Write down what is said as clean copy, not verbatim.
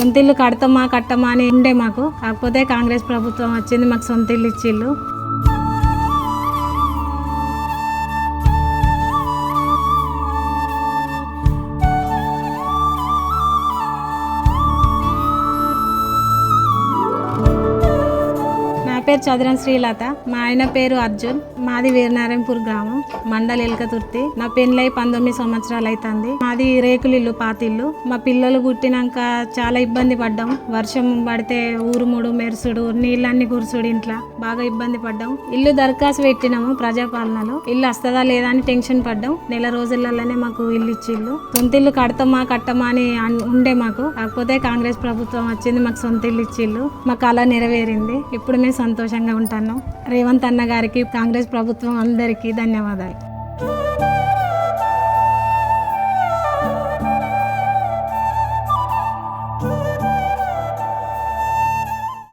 సొంత ఇల్లు కట్టమా అని ఉండే మాకు. కాకపోతే కాంగ్రెస్ ప్రభుత్వం వచ్చింది, మాకు సొంత ఇల్లు ఇచ్చిళ్ళు. నా పేరు చదరం శ్రీలత, మా ఆయన పేరు అర్జున్. మాది వీరనారాయణపూర్ గ్రామం, మండల్ ఎల్కతుర్తి. నా పెళ్ళై 19 సంవత్సరాలు అవుతుంది. మాది రేకులిల్లు, పాతిల్లు. మా పిల్లలు పుట్టినాక చాలా ఇబ్బంది పడ్డాం. వర్షం పడితే ఊరుముడు, మెరుసుడు, నీళ్ళన్ని కురుసుడు, ఇంట్లో బాగా ఇబ్బంది పడ్డాం. ఇల్లు దరఖాస్తు పెట్టినాము ప్రజాపాలనలో. ఇల్లు వస్తుందా లేదా అని టెన్షన్ పడ్డాం. నెల రోజులలోనే మాకు ఇల్లు ఇచ్చిళ్ళు. సొంత ఇల్లు కట్టమా అని ఉండే మాకు. కాకపోతే కాంగ్రెస్ ప్రభుత్వం వచ్చింది, మాకు సొంత ఇల్లు ఇచ్చిళ్ళు. మాకు అలా నెరవేరింది. ఇప్పుడు మేము సంతోషంగా ఉంటాను. రేవంత్ అన్న గారికి, కాంగ్రెస్ ప్రభుత్వం అందరికీ ధన్యవాదాలు.